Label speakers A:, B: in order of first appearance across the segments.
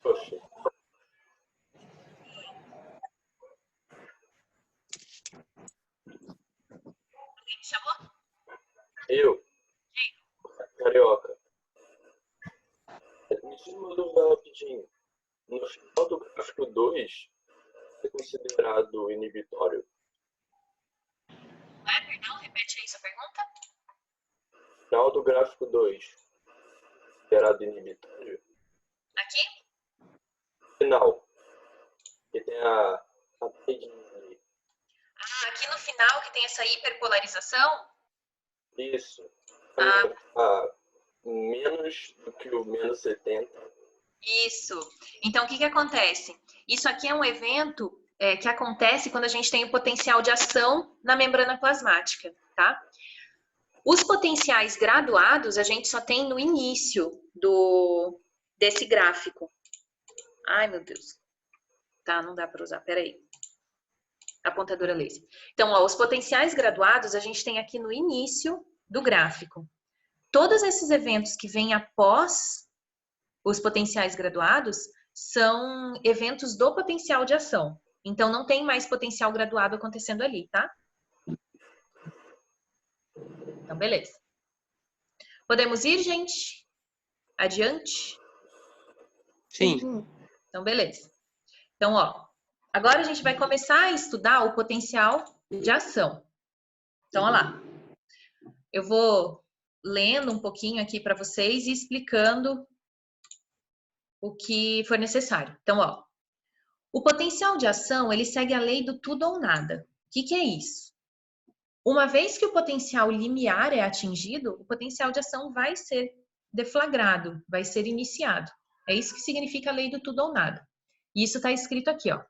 A: Poxa,
B: Quem me chamou?
A: eu, carioca, me tira uma dúvida rapidinho. No final do gráfico 2, é considerado inibitório?
B: Ué, perdão, repete aí sua pergunta.
A: No final do gráfico 2, considerado inibitório?
B: Aqui?
A: Final, que tem a pedinha ali.
B: Ah, aqui no final que tem essa hiperpolarização.
A: Isso.
B: Ah,
A: Menos do que o menos 70.
B: isso. Então, o que acontece? Isso aqui é um evento que acontece quando a gente tem o potencial de ação na membrana plasmática, tá? Os potenciais graduados a gente só tem no início desse gráfico. Ai, meu Deus. Tá, não dá para usar, peraí. Apontadora laser. Então, ó, os potenciais graduados a gente tem aqui no início do gráfico. Todos esses eventos que vêm após os potenciais graduados são eventos do potencial de ação. Então, não tem mais potencial graduado acontecendo ali, tá? Então, beleza. Podemos ir, gente? Adiante?
C: Sim.
B: Então, beleza. Então, ó, agora a gente vai começar a estudar o potencial de ação. Então, olha lá. Eu vou lendo um pouquinho aqui para vocês e explicando o que for necessário. Então, ó, o potencial de ação, ele segue a lei do tudo ou nada. O que é isso? Uma vez que o potencial limiar é atingido, o potencial de ação vai ser deflagrado, vai ser iniciado. É isso que significa a lei do tudo ou nada. E isso está escrito aqui, ó.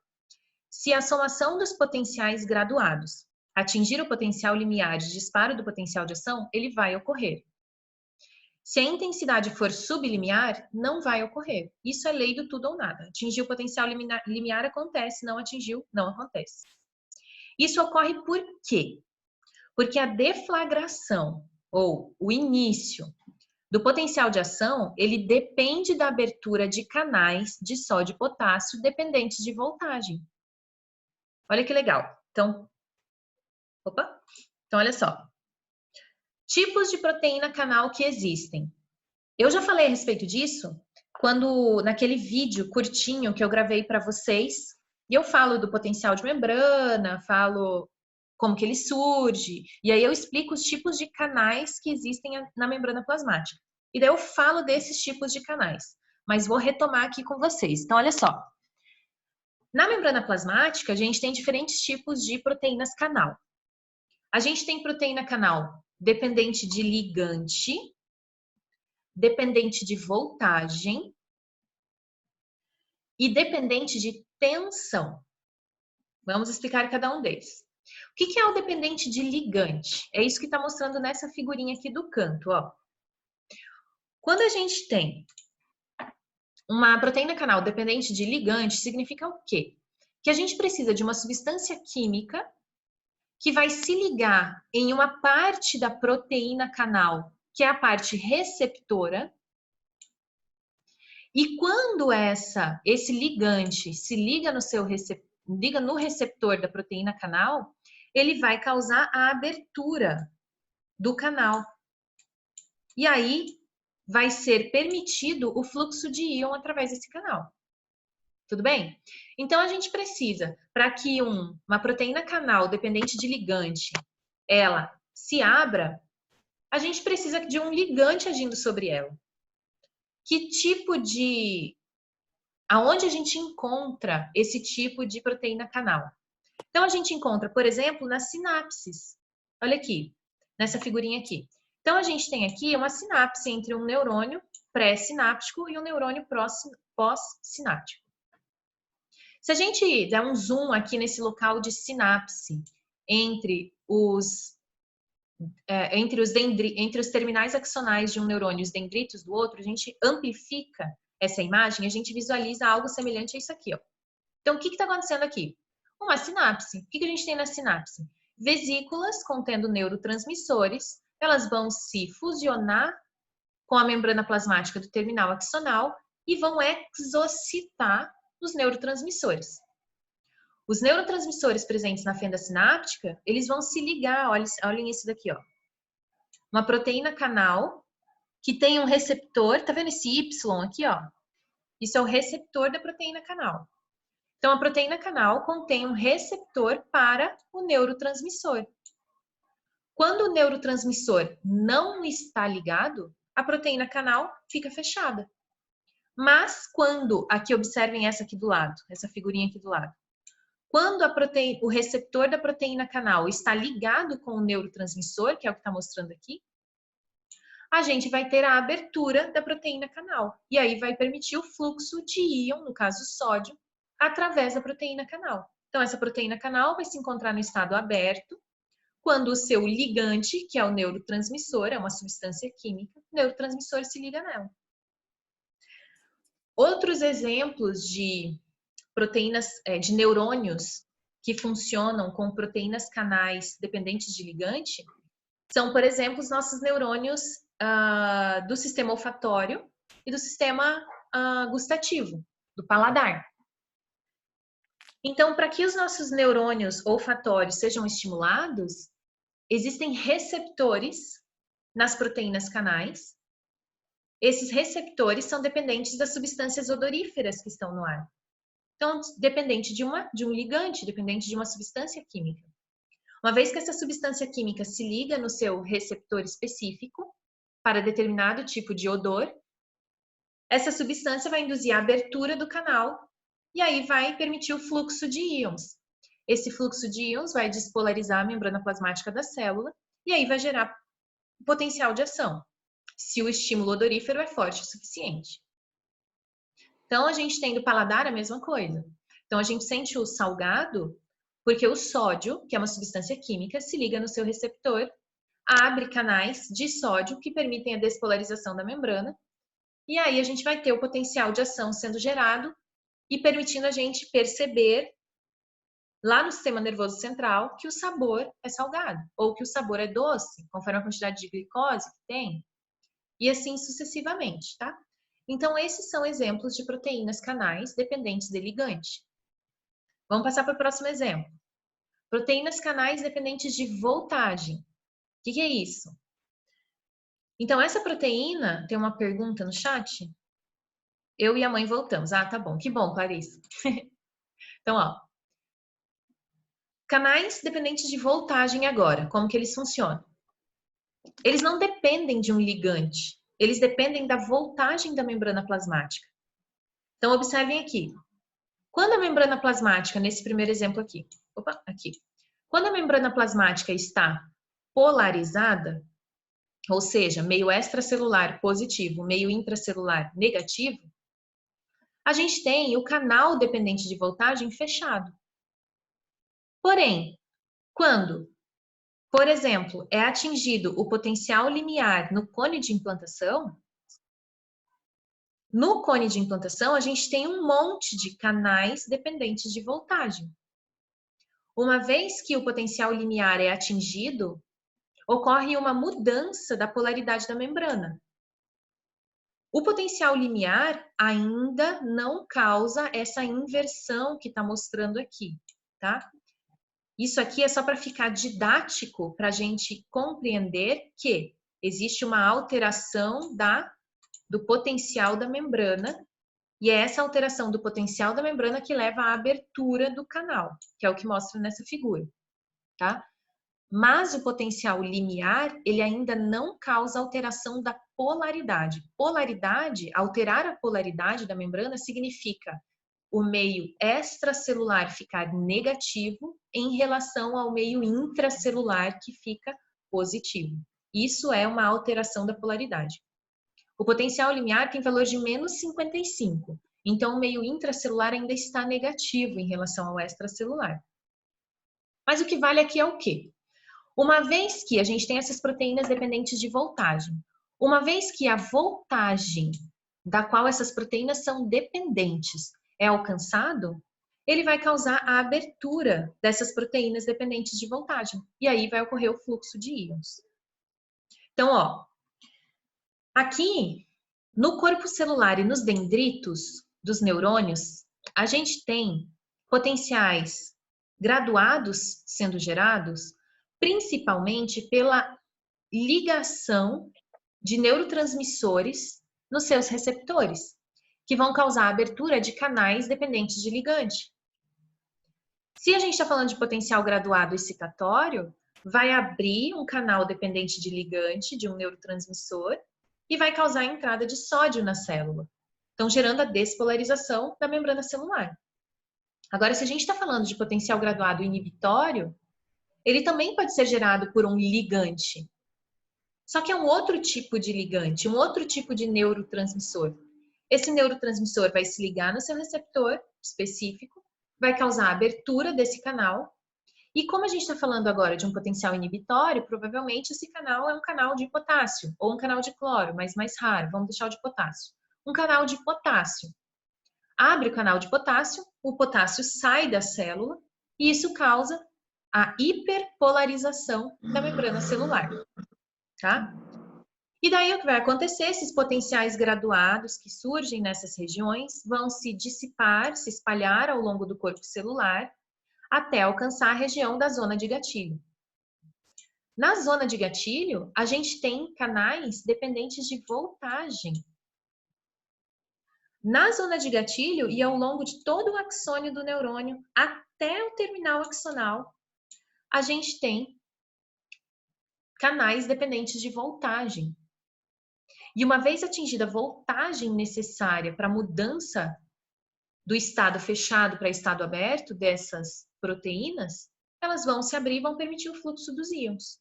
B: Se a somação dos potenciais graduados atingir o potencial limiar de disparo do potencial de ação, ele vai ocorrer. Se a intensidade for sublimiar, não vai ocorrer. Isso é lei do tudo ou nada. Atingiu o potencial limiar, acontece. Não atingiu, não acontece. Isso ocorre por quê? Porque a deflagração, ou o início do potencial de ação, ele depende da abertura de canais de sódio e potássio dependentes de voltagem. Olha que legal. Então, olha só. Tipos de proteína canal que existem. Eu já falei a respeito disso naquele vídeo curtinho que eu gravei para vocês, e eu falo do potencial de membrana, falo como que ele surge, e aí eu explico os tipos de canais que existem na membrana plasmática. E daí eu falo desses tipos de canais, mas vou retomar aqui com vocês. Então, olha só. Na membrana plasmática, a gente tem diferentes tipos de proteínas canal. A gente tem proteína canal dependente de ligante, dependente de voltagem e dependente de tensão. Vamos explicar cada um deles. O que é o dependente de ligante? É isso que está mostrando nessa figurinha aqui do canto, ó. Quando a gente tem uma proteína canal dependente de ligante, significa o quê? Que a gente precisa de uma substância química que vai se ligar em uma parte da proteína canal, que é a parte receptora. E quando esse ligante se liga no receptor da proteína canal, ele vai causar a abertura do canal. E aí vai ser permitido o fluxo de íon através desse canal. Tudo bem? Então a gente precisa, para que uma proteína canal dependente de ligante, ela se abra, a gente precisa de um ligante agindo sobre ela. Que tipo aonde a gente encontra esse tipo de proteína canal? Então, a gente encontra, por exemplo, nas sinapses. Olha aqui, nessa figurinha aqui. Então, a gente tem aqui uma sinapse entre um neurônio pré-sináptico e um neurônio pós-sináptico. Se a gente der um zoom aqui nesse local de sinapse entre os terminais axonais de um neurônio e os dendritos do outro, a gente amplifica essa imagem, a gente visualiza algo semelhante a isso aqui, ó. Então, o que está acontecendo aqui? Uma sinapse. O que a gente tem na sinapse? vesículas contendo neurotransmissores, elas vão se fusionar com a membrana plasmática do terminal axonal e vão exocitar os neurotransmissores. Os neurotransmissores presentes na fenda sináptica, eles vão se ligar, olhem isso daqui, ó. Uma proteína canal que tem um receptor, tá vendo esse Y aqui, ó? Isso é o receptor da proteína canal. Então, a proteína canal contém um receptor para o neurotransmissor. Quando o neurotransmissor não está ligado, a proteína canal fica fechada. Mas quando, aqui observem essa aqui do lado, essa figurinha aqui do lado. Quando o receptor da proteína canal está ligado com o neurotransmissor, que é o que está mostrando aqui, a gente vai ter a abertura da proteína canal. E aí vai permitir o fluxo de íon, no caso sódio, através da proteína canal. Então, essa proteína canal vai se encontrar no estado aberto, quando o seu ligante, que é o neurotransmissor, é uma substância química, o neurotransmissor se liga nela. Outros exemplos de proteínas, de neurônios que funcionam com proteínas canais dependentes de ligante, são, por exemplo, os nossos neurônios do sistema olfatório e do sistema gustativo, do paladar. Então, para que os nossos neurônios olfatórios sejam estimulados, existem receptores nas proteínas canais. Esses receptores são dependentes das substâncias odoríferas que estão no ar. Então, dependente de um ligante, dependente de uma substância química. Uma vez que essa substância química se liga no seu receptor específico para determinado tipo de odor, essa substância vai induzir a abertura do canal e aí vai permitir o fluxo de íons. Esse fluxo de íons vai despolarizar a membrana plasmática da célula e aí vai gerar potencial de ação, se o estímulo odorífero é forte o suficiente. Então, a gente tem do paladar a mesma coisa. Então, a gente sente o salgado porque o sódio, que é uma substância química, se liga no seu receptor, abre canais de sódio que permitem a despolarização da membrana, e aí a gente vai ter o potencial de ação sendo gerado e permitindo a gente perceber lá no sistema nervoso central que o sabor é salgado, ou que o sabor é doce, conforme a quantidade de glicose que tem, e assim sucessivamente, tá? Então, esses são exemplos de proteínas canais dependentes de ligante. Vamos passar para o próximo exemplo. Proteínas canais dependentes de voltagem. O que é isso? Então, essa proteína, tem uma pergunta no chat? Eu e a mãe voltamos. Ah, tá bom. Que bom, Clarice. Então, ó. Canais dependentes de voltagem agora. Como que eles funcionam? Eles não dependem de um ligante. Eles dependem da voltagem da membrana plasmática. Então, observem aqui. Quando a membrana plasmática, nesse primeiro exemplo aqui, quando a membrana plasmática está polarizada, ou seja, meio extracelular positivo, meio intracelular negativo, a gente tem o canal dependente de voltagem fechado. Porém, quando, por exemplo, é atingido o potencial limiar no cone de implantação, a gente tem um monte de canais dependentes de voltagem. Uma vez que o potencial limiar é atingido, ocorre uma mudança da polaridade da membrana. O potencial limiar ainda não causa essa inversão que está mostrando aqui, tá? Isso aqui é só para ficar didático, para a gente compreender que existe uma alteração do potencial da membrana, e é essa alteração do potencial da membrana que leva à abertura do canal, que é o que mostra nessa figura, tá? Mas o potencial limiar, ele ainda não causa alteração da polaridade. Alterar a polaridade da membrana significa o meio extracelular ficar negativo em relação ao meio intracelular que fica positivo. Isso é uma alteração da polaridade. O potencial limiar tem valor de menos 55. Então, o meio intracelular ainda está negativo em relação ao extracelular. Mas o que vale aqui é o quê? Uma vez que a gente tem essas proteínas dependentes de voltagem, uma vez que a voltagem da qual essas proteínas são dependentes é alcançado, ele vai causar a abertura dessas proteínas dependentes de voltagem. E aí vai ocorrer o fluxo de íons. Então, ó, aqui no corpo celular e nos dendritos dos neurônios, a gente tem potenciais graduados sendo gerados, principalmente pela ligação de neurotransmissores nos seus receptores, que vão causar a abertura de canais dependentes de ligante. Se a gente está falando de potencial graduado excitatório, vai abrir um canal dependente de ligante, de um neurotransmissor, e vai causar a entrada de sódio na célula. Então, gerando a despolarização da membrana celular. Agora, se a gente está falando de potencial graduado inibitório, ele também pode ser gerado por um ligante. Só que é um outro tipo de ligante, um outro tipo de neurotransmissor. Esse neurotransmissor vai se ligar no seu receptor específico, vai causar a abertura desse canal. E como a gente está falando agora de um potencial inibitório, provavelmente esse canal é um canal de potássio ou um canal de cloro, mas mais raro, vamos deixar o de potássio. Um canal de potássio. Abre o canal de potássio, o potássio sai da célula e isso causa a hiperpolarização da membrana celular, tá? E daí o que vai acontecer? Esses potenciais graduados que surgem nessas regiões vão se dissipar, se espalhar ao longo do corpo celular até alcançar a região da zona de gatilho. Na zona de gatilho, a gente tem canais dependentes de voltagem. Na zona de gatilho e ao longo de todo o axônio do neurônio até o terminal axonal, a gente tem canais dependentes de voltagem. E uma vez atingida a voltagem necessária para a mudança do estado fechado para estado aberto dessas proteínas, elas vão se abrir e vão permitir o fluxo dos íons.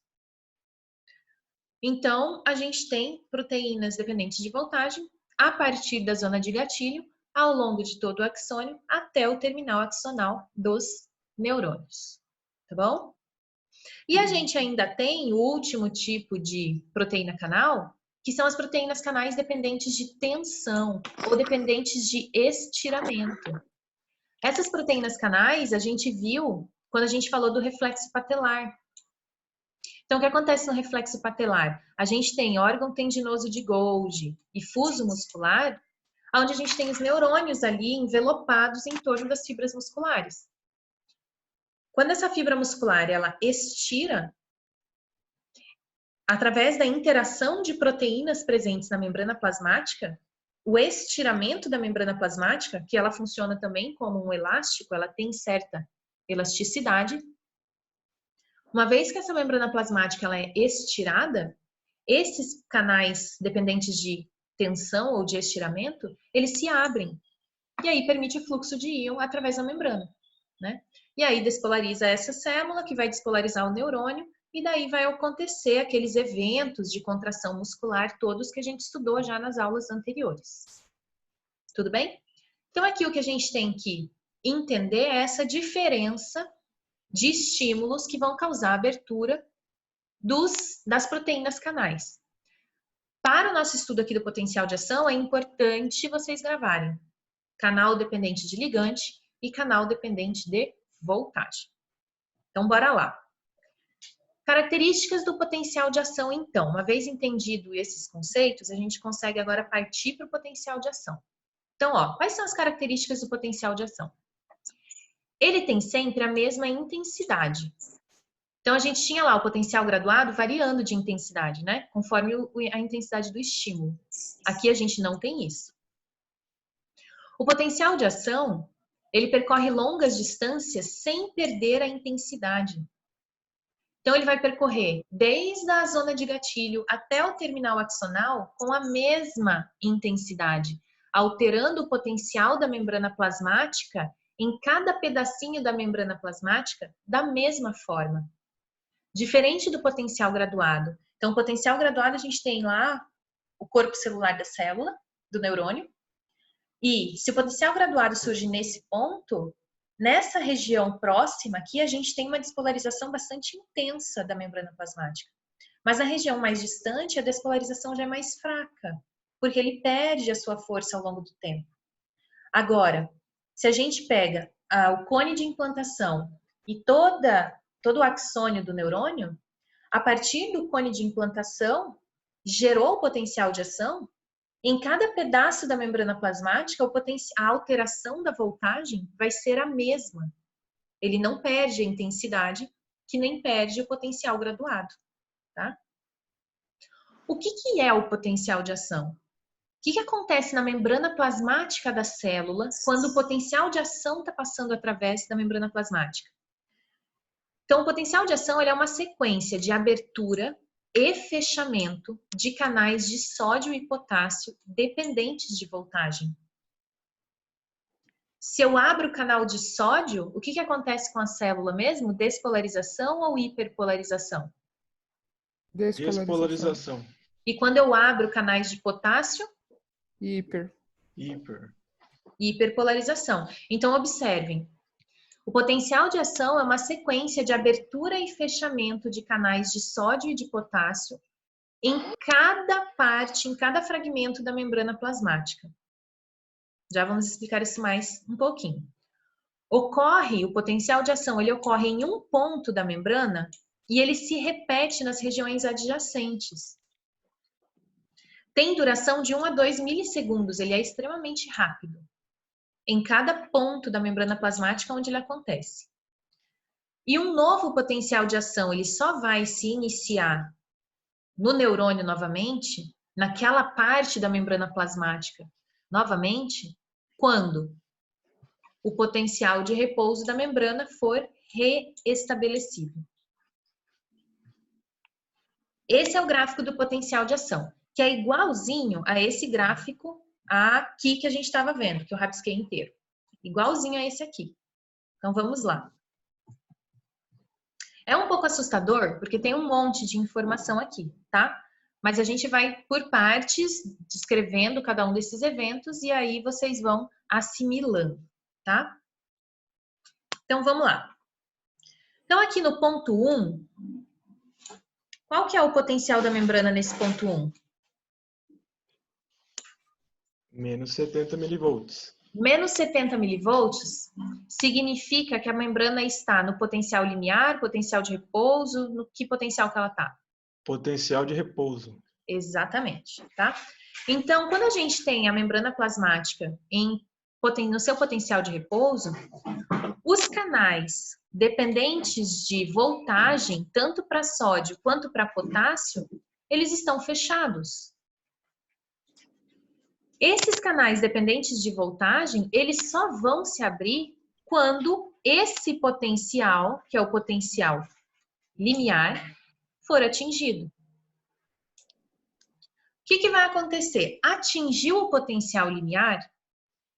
B: Então, a gente tem proteínas dependentes de voltagem a partir da zona de gatilho, ao longo de todo o axônio, até o terminal axonal dos neurônios. Tá bom? E a gente ainda tem o último tipo de proteína canal, que são as proteínas canais dependentes de tensão ou dependentes de estiramento. Essas proteínas canais a gente viu quando a gente falou do reflexo patelar. Então, o que acontece no reflexo patelar? A gente tem órgão tendinoso de Golgi e fuso muscular, onde a gente tem os neurônios ali envelopados em torno das fibras musculares. Quando essa fibra muscular ela estira, através da interação de proteínas presentes na membrana plasmática, o estiramento da membrana plasmática, que ela funciona também como um elástico, ela tem certa elasticidade. Uma vez que essa membrana plasmática ela é estirada, esses canais dependentes de tensão ou de estiramento, eles se abrem. E aí permite o fluxo de íon através da membrana, né? E aí despolariza essa célula, que vai despolarizar o neurônio, e daí vai acontecer aqueles eventos de contração muscular todos que a gente estudou já nas aulas anteriores. Tudo bem? Então aqui o que a gente tem que entender é essa diferença de estímulos que vão causar a abertura das proteínas canais. Para o nosso estudo aqui do potencial de ação, é importante vocês gravarem canal dependente de ligante e canal dependente de voltagem. Então, bora lá. Características do potencial de ação, então. Uma vez entendido esses conceitos, a gente consegue agora partir para o potencial de ação. Então, ó, quais são as características do potencial de ação? Ele tem sempre a mesma intensidade. Então, a gente tinha lá o potencial graduado variando de intensidade, né? Conforme a intensidade do estímulo. Aqui a gente não tem isso. O potencial de ação, ele percorre longas distâncias sem perder a intensidade. Então, ele vai percorrer desde a zona de gatilho até o terminal axonal com a mesma intensidade, alterando o potencial da membrana plasmática em cada pedacinho da membrana plasmática da mesma forma. Diferente do potencial graduado. Então, o potencial graduado a gente tem lá o corpo celular da célula, do neurônio. E se o potencial graduado surge nesse ponto, nessa região próxima aqui, a gente tem uma despolarização bastante intensa da membrana plasmática. Mas na região mais distante, a despolarização já é mais fraca, porque ele perde a sua força ao longo do tempo. Agora, se a gente pega o cone de implantação e todo o axônio do neurônio, a partir do cone de implantação, gerou o potencial de ação. Em cada pedaço da membrana plasmática, a alteração da voltagem vai ser a mesma. Ele não perde a intensidade, que nem perde o potencial graduado. Tá? O que é o potencial de ação? O que acontece na membrana plasmática da célula quando o potencial de ação está passando através da membrana plasmática? Então, o potencial de ação é uma sequência de abertura e fechamento de canais de sódio e potássio dependentes de voltagem. Se eu abro o canal de sódio, o que acontece com a célula mesmo? Despolarização ou hiperpolarização?
D: Despolarização.
B: E quando eu abro canais de potássio? Hiperpolarização. Então, observem. O potencial de ação é uma sequência de abertura e fechamento de canais de sódio e de potássio em cada parte, em cada fragmento da membrana plasmática. Já vamos explicar isso mais um pouquinho. O potencial de ação, ele ocorre em um ponto da membrana e ele se repete nas regiões adjacentes. Tem duração de 1 a 2 milissegundos, ele é extremamente rápido. Em cada ponto da membrana plasmática onde ele acontece. E um novo potencial de ação, ele só vai se iniciar no neurônio novamente, naquela parte da membrana plasmática novamente, quando o potencial de repouso da membrana for reestabelecido. Esse é o gráfico do potencial de ação, que é igualzinho a esse gráfico aqui que a gente estava vendo, que eu rabisquei inteiro. Igualzinho a esse aqui. Então, vamos lá. É um pouco assustador, porque tem um monte de informação aqui, tá? Mas a gente vai por partes, descrevendo cada um desses eventos, e aí vocês vão assimilando, tá? Então, vamos lá. Então, aqui no ponto 1, qual que é o potencial da membrana nesse ponto 1?
D: Menos 70 milivolts.
B: Menos 70 milivolts significa que a membrana está no potencial limiar, potencial de repouso, no que potencial que ela está?
D: Potencial de repouso.
B: Exatamente, tá? Então, quando a gente tem a membrana plasmática no seu potencial de repouso, os canais dependentes de voltagem, tanto para sódio quanto para potássio, eles estão fechados. Esses canais dependentes de voltagem, eles só vão se abrir quando esse potencial, que é o potencial limiar, for atingido. O que vai acontecer? Atingiu o potencial limiar,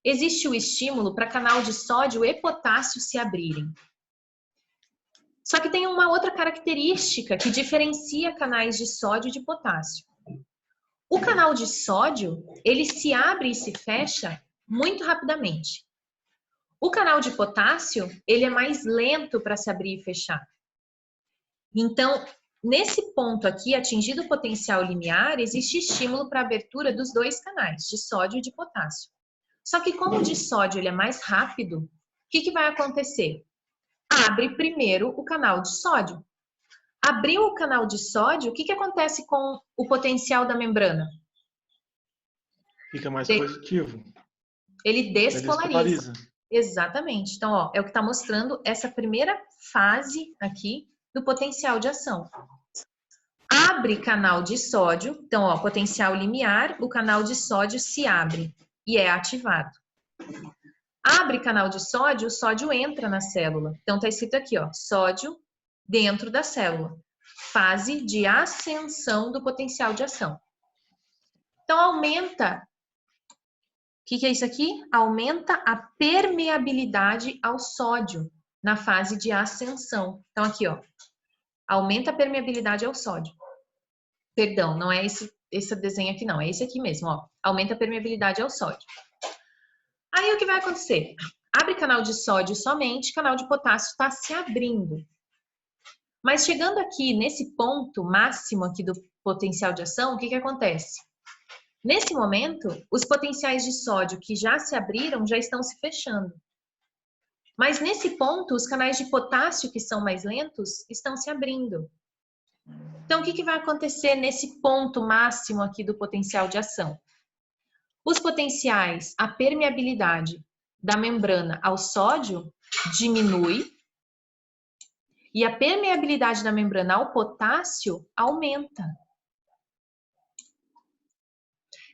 B: existe o estímulo para canal de sódio e potássio se abrirem. Só que tem uma outra característica que diferencia canais de sódio e de potássio. O canal de sódio, ele se abre e se fecha muito rapidamente. O canal de potássio, ele é mais lento para se abrir e fechar. Então, nesse ponto aqui, atingido o potencial limiar, existe estímulo para a abertura dos dois canais, de sódio e de potássio. Só que como o de sódio ele é mais rápido, o que vai acontecer? Abre primeiro o canal de sódio. Abriu o canal de sódio, o que acontece com o potencial da membrana?
D: Fica mais positivo.
B: Ele despolariza. Exatamente. Então, ó, é o que está mostrando essa primeira fase aqui do potencial de ação. Abre canal de sódio. Então, ó, potencial limiar, o canal de sódio se abre e é ativado. Abre canal de sódio, o sódio entra na célula. Então, está escrito aqui, ó, sódio dentro da célula. Fase de ascensão do potencial de ação. Então, aumenta. O que é isso aqui? Aumenta a permeabilidade ao sódio na fase de ascensão. Então, aqui, ó. Aumenta a permeabilidade ao sódio. Perdão, não é esse desenho aqui, não. É esse aqui mesmo, ó. Aumenta a permeabilidade ao sódio. Aí, o que vai acontecer? Abre canal de sódio somente, canal de potássio está se abrindo. Mas chegando aqui nesse ponto máximo aqui do potencial de ação, o que acontece? Nesse momento, os potenciais de sódio que já se abriram já estão se fechando. Mas nesse ponto, os canais de potássio que são mais lentos estão se abrindo. Então, o que vai acontecer nesse ponto máximo aqui do potencial de ação? Os potenciais, a permeabilidade da membrana ao sódio diminui e a permeabilidade da membrana ao potássio aumenta.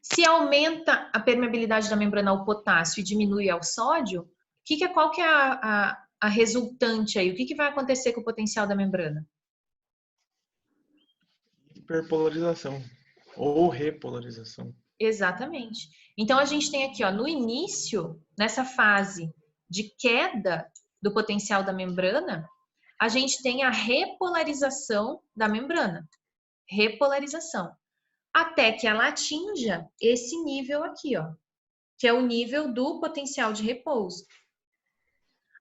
B: Se aumenta a permeabilidade da membrana ao potássio e diminui ao sódio, qual que é a resultante aí? O que vai acontecer com o potencial da membrana?
D: Hiperpolarização ou repolarização.
B: Exatamente. Então, a gente tem aqui, ó, no início, nessa fase de queda do potencial da membrana, a gente tem a repolarização da membrana. Repolarização. Até que ela atinja esse nível aqui, ó, que é o nível do potencial de repouso.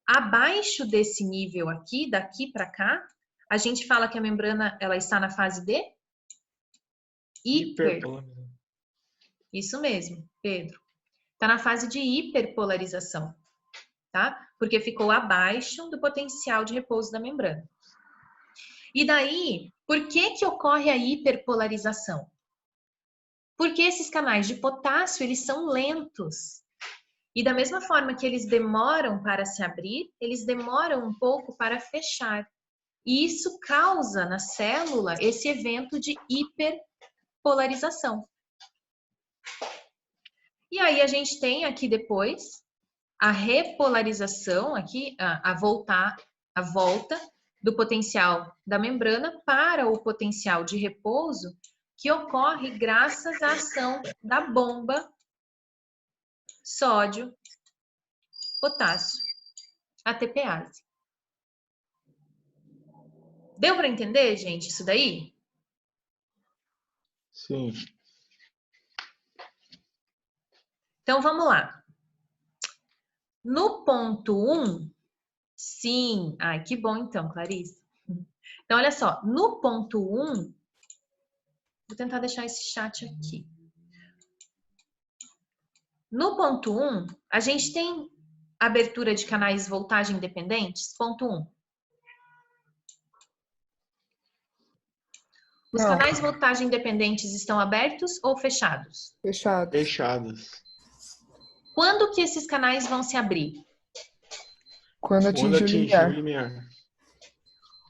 B: Abaixo desse nível aqui, daqui para cá, a gente fala que a membrana ela está na fase de
D: Hiperpolarização.
B: Isso mesmo, Pedro. Está na fase de hiperpolarização, tá? Porque ficou abaixo do potencial de repouso da membrana. E daí, por que ocorre a hiperpolarização? Porque esses canais de potássio, eles são lentos. E da mesma forma que eles demoram para se abrir, eles demoram um pouco para fechar. E isso causa na célula esse evento de hiperpolarização. E aí a gente tem aqui depois a repolarização, aqui a volta do potencial da membrana para o potencial de repouso, que ocorre graças à ação da bomba sódio-potássio, ATPase. Deu para entender, gente, isso daí?
D: Sim.
B: Então, vamos lá. No ponto 1, sim. Ai, que bom então, Clarice. Então, olha só. No ponto 1, vou tentar deixar esse chat aqui. No ponto 1, a gente tem abertura de canais voltagem independentes? Ponto 1. Os
E: Não.
B: canais voltagem independentes estão abertos ou fechados?
E: Fechado.
D: Fechadas.
B: Quando que esses canais vão se abrir?
E: Quando
D: Quando
E: atinge o
D: atingir
E: limiar.
D: o limiar.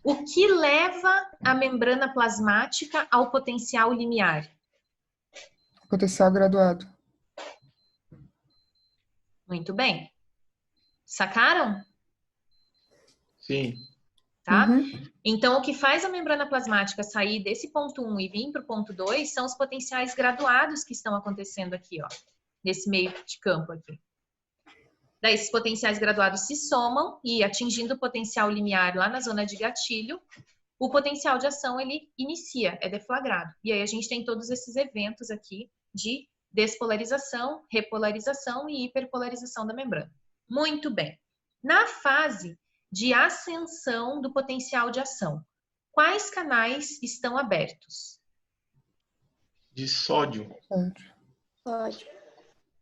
B: O que leva a membrana plasmática ao potencial limiar?
E: Potencial graduado.
B: Muito bem. Sacaram?
D: Sim.
B: Tá?
E: Uhum.
B: Então, o que faz a membrana plasmática sair desse ponto 1 e vir para o ponto 2 são os potenciais graduados que estão acontecendo aqui, ó, nesse meio de campo aqui. Daí, esses potenciais graduados se somam e, atingindo o potencial limiar lá na zona de gatilho, o potencial de ação, ele inicia, é deflagrado. E aí, a gente tem todos esses eventos aqui de despolarização, repolarização e hiperpolarização da membrana. Muito bem. Na fase de ascensão do potencial de ação, quais canais estão abertos?
D: De sódio.
F: Sódio.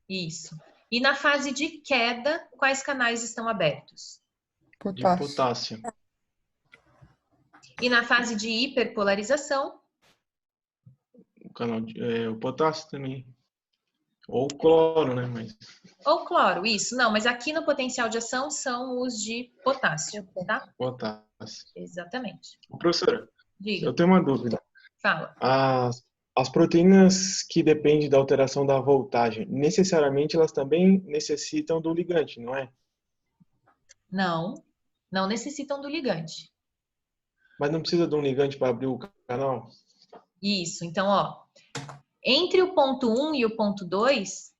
B: Isso. E na fase de queda, quais canais estão abertos?
D: De
E: Potássio.
D: potássio.
B: E na fase de hiperpolarização?
D: O potássio também. Ou cloro, né? Mas
B: Ou cloro, isso. Não, mas aqui no potencial de ação são os de potássio, tá?
D: potássio.
B: Exatamente.
D: Professora,
B: Diga,
D: eu tenho uma dúvida.
B: fala.
D: As proteínas que dependem da alteração da voltagem, necessariamente elas também necessitam do ligante, não é?
B: Não, não necessitam do ligante.
D: Mas não precisa de um ligante para abrir o canal?
B: Isso, então, ó, entre o ponto 1 e o ponto 2,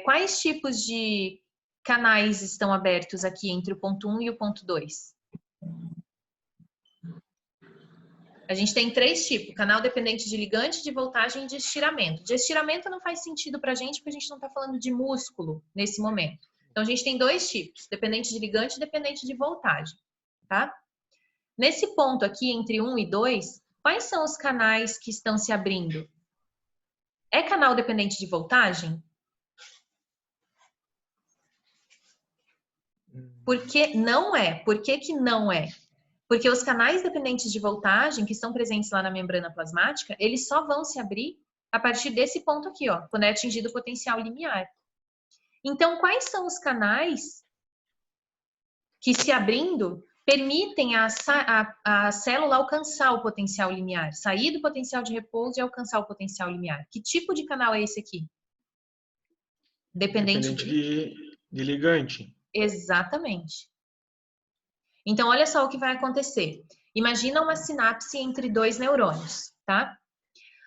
B: quais tipos de canais estão abertos aqui entre o ponto 1 e o ponto 2? A gente tem 3 tipos, canal dependente de ligante, de voltagem e de estiramento. De estiramento não faz sentido pra gente, porque a gente não está falando de músculo nesse momento. Então, a gente tem 2 tipos, dependente de ligante e dependente de voltagem, tá? Nesse ponto aqui, entre 1 e 2, quais são os canais que estão se abrindo? É canal dependente de voltagem? Por que não é? Por que que não é? Porque os canais dependentes de voltagem que estão presentes lá na membrana plasmática, eles só vão se abrir a partir desse ponto aqui, ó, quando é atingido o potencial limiar. Então, quais são os canais que, se abrindo, permitem a célula alcançar o potencial limiar, sair do potencial de repouso e alcançar o potencial limiar? Que tipo de canal é esse aqui? Dependente
D: de ligante.
B: Exatamente. Então, olha só o que vai acontecer. Imagina uma sinapse entre dois neurônios, tá?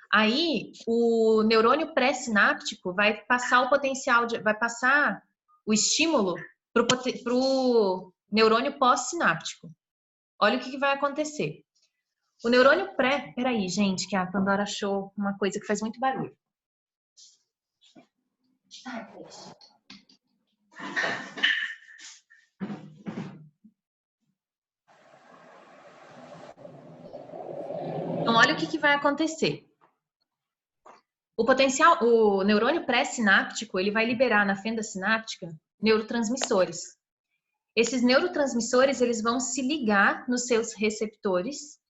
B: Aí, o neurônio pré-sináptico vai passar o potencial, vai passar o estímulo para o neurônio pós-sináptico. Olha o que vai acontecer. O neurônio pré... Peraí, gente, que a Pandora achou uma coisa que faz muito barulho. Então, olha o que vai acontecer. O neurônio pré-sináptico, ele vai liberar na fenda sináptica neurotransmissores. Esses neurotransmissores, eles vão se ligar nos seus receptores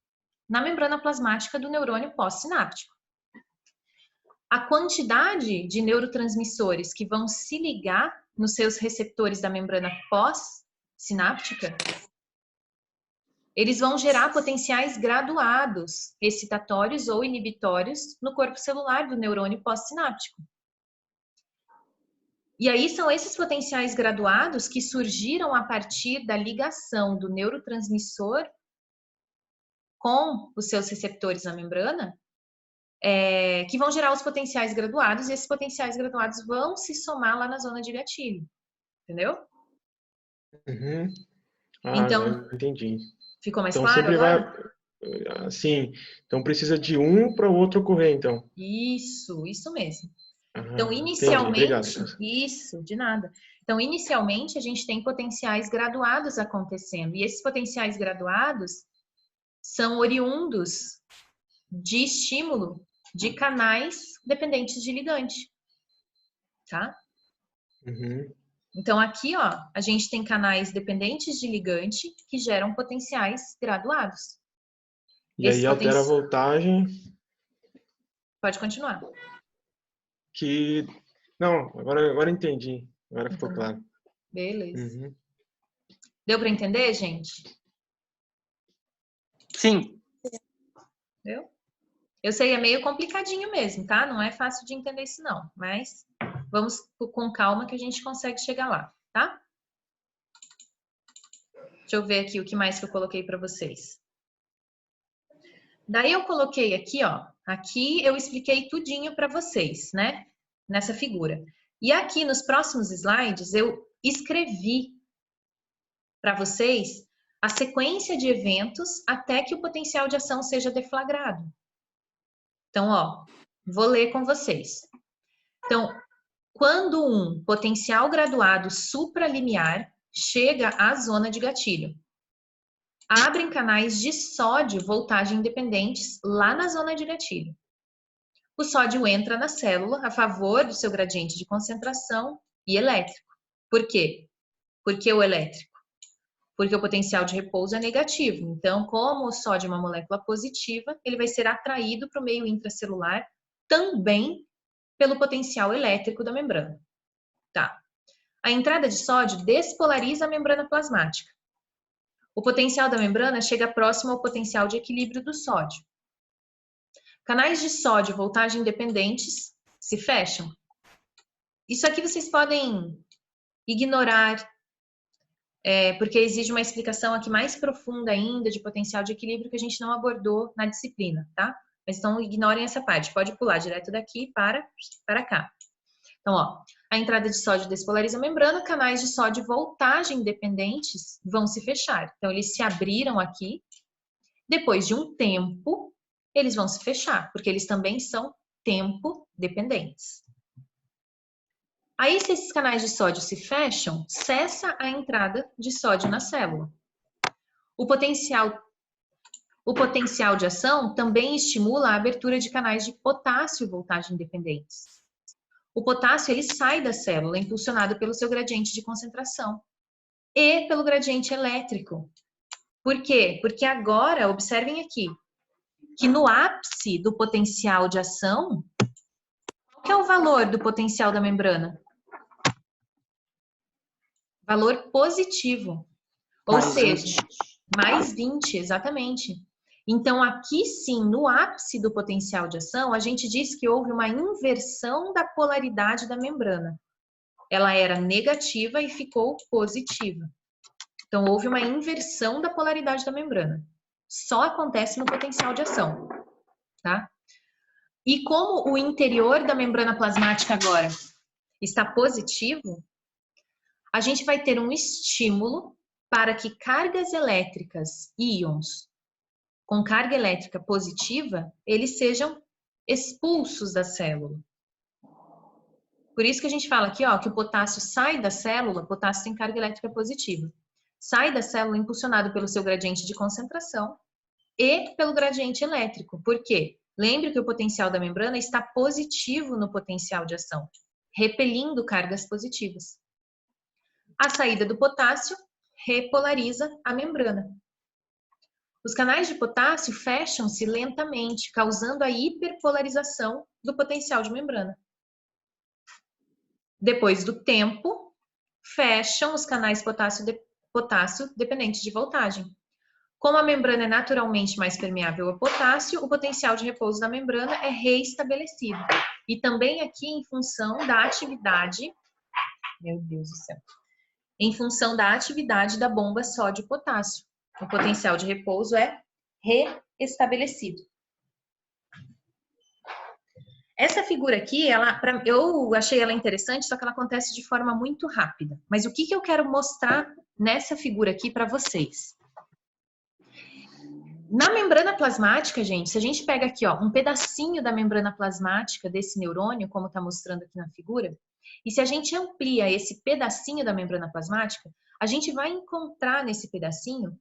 B: na membrana plasmática do neurônio pós-sináptico. A quantidade de neurotransmissores que vão se ligar nos seus receptores da membrana pós-sináptica, eles vão gerar potenciais graduados, excitatórios ou inibitórios, no corpo celular do neurônio pós-sináptico. E aí são esses potenciais graduados que surgiram a partir da ligação do neurotransmissor com os seus receptores na membrana, que vão gerar os potenciais graduados, e esses potenciais graduados vão se somar lá na zona de gatilho. Entendeu?
D: Uhum.
B: Então,
D: entendi.
B: Ficou mais
D: Então,
B: claro
D: sempre
B: agora?
D: vai... Sim. Então, precisa de um para o outro ocorrer, então.
B: Isso mesmo.
D: Aham,
B: Então,
D: entendi.
B: inicialmente...
D: Obrigado.
B: Isso, de nada. Então, inicialmente, a gente tem potenciais graduados acontecendo. E esses potenciais graduados são oriundos de estímulo de canais dependentes de ligante. Tá?
D: Uhum.
B: Então, aqui, ó, a gente tem canais dependentes de ligante que geram potenciais graduados.
D: E aí altera a voltagem
B: Pode continuar.
D: que... Não, agora entendi. Agora ficou
B: Então,
D: claro.
B: beleza.
D: Uhum.
B: Deu para entender, gente?
C: Sim.
B: Deu? Eu sei, é meio complicadinho mesmo, tá? Não é fácil de entender isso não, mas vamos com calma que a gente consegue chegar lá, tá? Deixa eu ver aqui o que mais que eu coloquei para vocês. Daí eu coloquei aqui, ó, aqui eu expliquei tudinho para vocês, né? Nessa figura. E aqui nos próximos slides eu escrevi para vocês a sequência de eventos até que o potencial de ação seja deflagrado. Então, ó, vou ler com vocês. Então, quando um potencial graduado supralimiar chega à zona de gatilho, abrem canais de sódio voltagem independentes lá na zona de gatilho. O sódio entra na célula a favor do seu gradiente de concentração e elétrico. Por quê? Por que o elétrico? Porque o potencial de repouso é negativo. Então, como o sódio é uma molécula positiva, ele vai ser atraído para o meio intracelular também pelo potencial elétrico da membrana. Tá. A entrada de sódio despolariza a membrana plasmática. O potencial da membrana chega próximo ao potencial de equilíbrio do sódio. Canais de sódio voltagem independentes se fecham. Isso aqui vocês podem ignorar, porque exige uma explicação aqui mais profunda ainda de potencial de equilíbrio que a gente não abordou na disciplina, tá? Mas então ignorem essa parte, pode pular direto daqui para cá. Então, ó, a entrada de sódio despolariza a membrana, canais de sódio voltagem independentes vão se fechar. Então, eles se abriram aqui, depois de um tempo, eles vão se fechar, porque eles também são tempo dependentes. Aí, se esses canais de sódio se fecham, cessa a entrada de sódio na célula. O potencial de ação também estimula a abertura de canais de potássio voltagem independentes. O potássio ele sai da célula, impulsionado pelo seu gradiente de concentração. e pelo gradiente elétrico. Por quê? Porque agora, observem aqui, que no ápice do potencial de ação, qual que é o valor do potencial da membrana? Valor positivo. Ou
C: Mais
B: seja,
C: 20.
B: mais 20, exatamente. Então, aqui sim, no ápice do potencial de ação, a gente diz que houve uma inversão da polaridade da membrana. Ela era negativa e ficou positiva. Então, houve uma inversão da polaridade da membrana. Só acontece no potencial de ação, tá? E como o interior da membrana plasmática agora está positivo, a gente vai ter um estímulo para que cargas elétricas, íons, com carga elétrica positiva, eles sejam expulsos da célula. Por isso que a gente fala aqui, ó, que o potássio sai da célula, potássio tem carga elétrica positiva. Sai da célula impulsionado pelo seu gradiente de concentração e pelo gradiente elétrico. Por quê? Lembre que o potencial da membrana está positivo no potencial de ação, repelindo cargas positivas. A saída do potássio repolariza a membrana. Os canais de potássio fecham-se lentamente, causando a hiperpolarização do potencial de membrana. Depois do tempo, fecham os canais potássio dependentes de voltagem. Como a membrana é naturalmente mais permeável ao potássio, o potencial de repouso da membrana é reestabelecido. E também aqui em função da atividade, meu Deus do céu, em função da atividade da bomba sódio-potássio. O potencial de repouso é reestabelecido. Essa figura aqui, eu achei ela interessante, só que ela acontece de forma muito rápida. Mas o que eu quero mostrar nessa figura aqui para vocês? Na membrana plasmática, gente, se a gente pega aqui, ó, um pedacinho da membrana plasmática desse neurônio, como está mostrando aqui na figura, e se a gente amplia esse pedacinho da membrana plasmática, a gente vai encontrar nesse pedacinho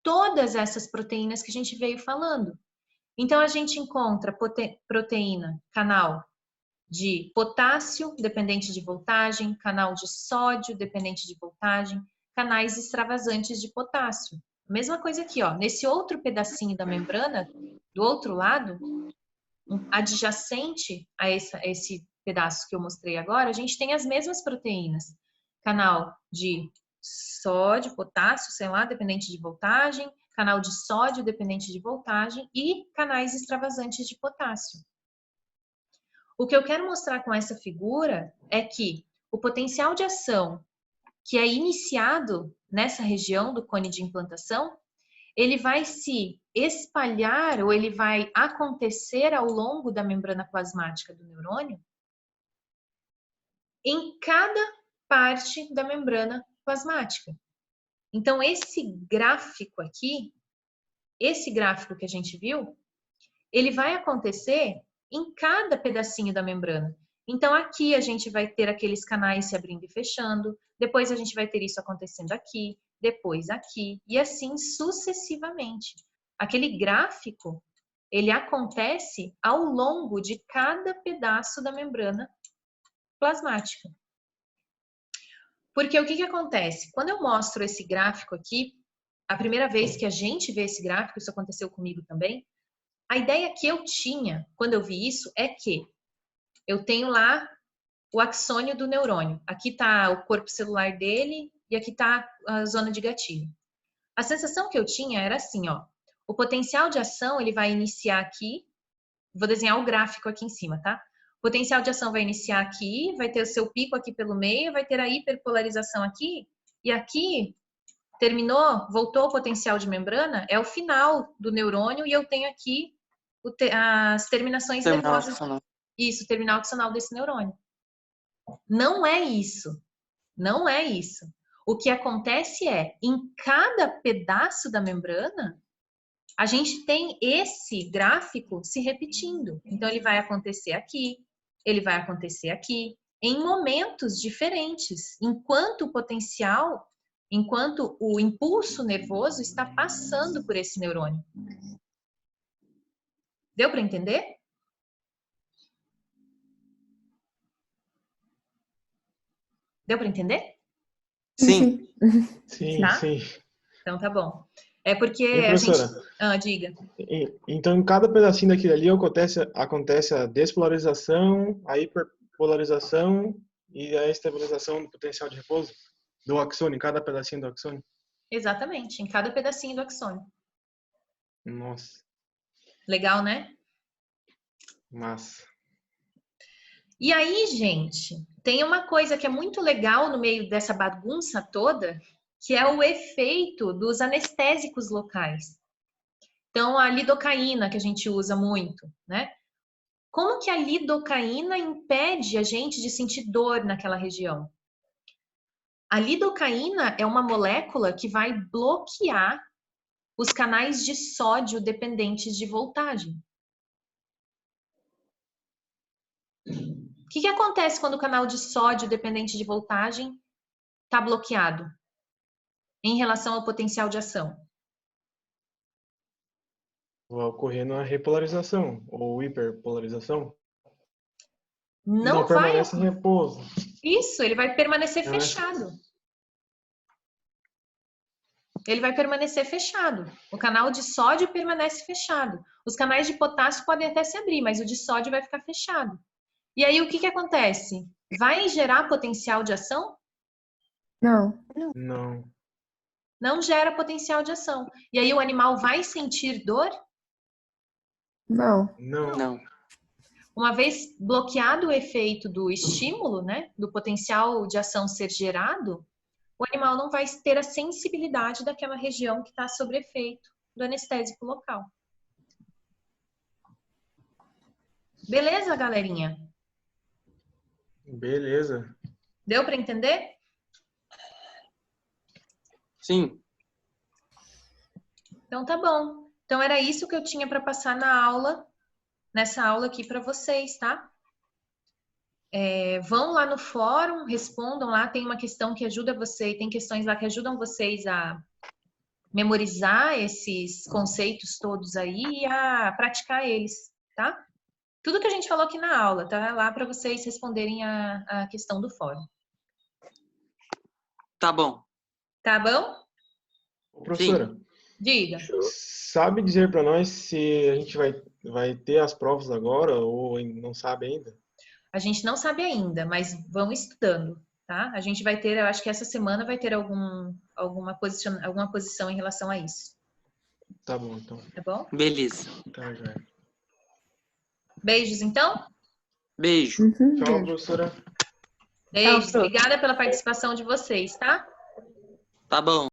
B: todas essas proteínas que a gente veio falando. Então, a gente encontra proteína, canal de potássio, dependente de voltagem, canal de sódio, dependente de voltagem, canais extravasantes de potássio. Mesma coisa aqui, ó, nesse outro pedacinho da membrana, do outro lado, adjacente a esse pedaço que eu mostrei agora, a gente tem as mesmas proteínas. Canal de sódio, potássio, sei lá, dependente de voltagem, canal de sódio dependente de voltagem e canais extravasantes de potássio. O que eu quero mostrar com essa figura é que o potencial de ação que é iniciado nessa região do cone de implantação, ele vai se espalhar ou ele vai acontecer ao longo da membrana plasmática do neurônio em cada parte da membrana plasmática. Então, esse gráfico aqui, esse gráfico que a gente viu, ele vai acontecer em cada pedacinho da membrana. Então, aqui a gente vai ter aqueles canais se abrindo e fechando, depois a gente vai ter isso acontecendo aqui, depois aqui, e assim sucessivamente. Aquele gráfico, ele acontece ao longo de cada pedaço da membrana plasmática. Porque o que acontece? Quando eu mostro esse gráfico aqui, a primeira vez que a gente vê esse gráfico, isso aconteceu comigo também, a ideia que eu tinha quando eu vi isso é que eu tenho lá o axônio do neurônio. Aqui está o corpo celular dele e aqui está a zona de gatilho. A sensação que eu tinha era assim, ó. O potencial de ação, ele vai iniciar aqui. Vou desenhar o gráfico aqui em cima, tá? O potencial de ação vai iniciar aqui, vai ter o seu pico aqui pelo meio, vai ter a hiperpolarização aqui. E aqui, terminou, voltou o potencial de membrana, é o final do neurônio e eu tenho aqui as terminações nervosas. Isso, terminal axonal desse neurônio. Não é isso. Não é isso. O que acontece é, em cada pedaço da membrana, a gente tem esse gráfico se repetindo. Então, ele vai acontecer aqui, ele vai acontecer aqui, em momentos diferentes, enquanto o potencial, enquanto o impulso nervoso está passando por esse neurônio. Deu para entender? Deu para entender?
C: Sim.
D: Sim,
B: Tá?
D: sim.
B: Então tá bom. É porque
D: E,
B: a gente...
D: professora,
B: diga.
D: então em cada pedacinho daquilo ali acontece a despolarização, a hiperpolarização e a estabilização do potencial de repouso do axônio, em cada pedacinho do axônio.
B: Exatamente, em cada pedacinho do axônio.
D: Nossa,
B: Legal, né?
D: massa.
B: E aí, gente, tem uma coisa que é muito legal no meio dessa bagunça toda, que é o efeito dos anestésicos locais. Então, a lidocaína, que a gente usa muito, né? Como que a lidocaína impede a gente de sentir dor naquela região? A lidocaína é uma molécula que vai bloquear os canais de sódio dependentes de voltagem. O que acontece quando o canal de sódio dependente de voltagem está bloqueado em relação ao potencial de ação?
D: Vai ocorrendo a repolarização ou hiperpolarização.
B: Não vai.
D: Permanece em repouso.
B: Isso, ele vai permanecer
D: Não é?
B: fechado. Ele vai permanecer fechado. O canal de sódio permanece fechado. Os canais de potássio podem até se abrir, mas o de sódio vai ficar fechado. E aí, o que acontece? Vai gerar potencial de ação?
E: Não.
D: Não.
B: Não gera potencial de ação. E aí, o animal vai sentir dor?
E: Não.
D: Não.
C: Não.
B: Uma vez bloqueado o efeito do estímulo, né, do potencial de ação ser gerado, o animal não vai ter a sensibilidade daquela região que está sob efeito do anestésico local. Beleza, galerinha?
D: Beleza.
B: Deu para entender?
C: Sim.
B: Então tá bom. Então era isso que eu tinha para passar na aula, nessa aula aqui para vocês, tá? Vão lá no fórum, respondam lá, tem uma questão que ajuda você, tem questões lá que ajudam vocês a memorizar esses conceitos todos aí e a praticar eles, tá? Tudo que a gente falou aqui na aula, tá lá para vocês responderem a questão do fórum.
C: Tá bom.
B: Tá bom?
D: Ô, professora,
B: Diga.
A: Show.
D: sabe dizer para nós se a gente vai ter as provas agora ou não sabe ainda?
B: A gente não sabe ainda, mas vão estudando, tá? A gente vai ter, eu acho que essa semana vai ter alguma posição em relação a isso.
D: Tá bom, então.
B: Tá bom?
C: Beleza.
D: Tá, já.
B: Beijos, então?
C: Beijo.
E: Uhum,
D: Tchau,
E: beijo.
D: professora.
B: Beijos.
F: prof.
B: Obrigada pela participação de vocês, tá?
C: Tá bom.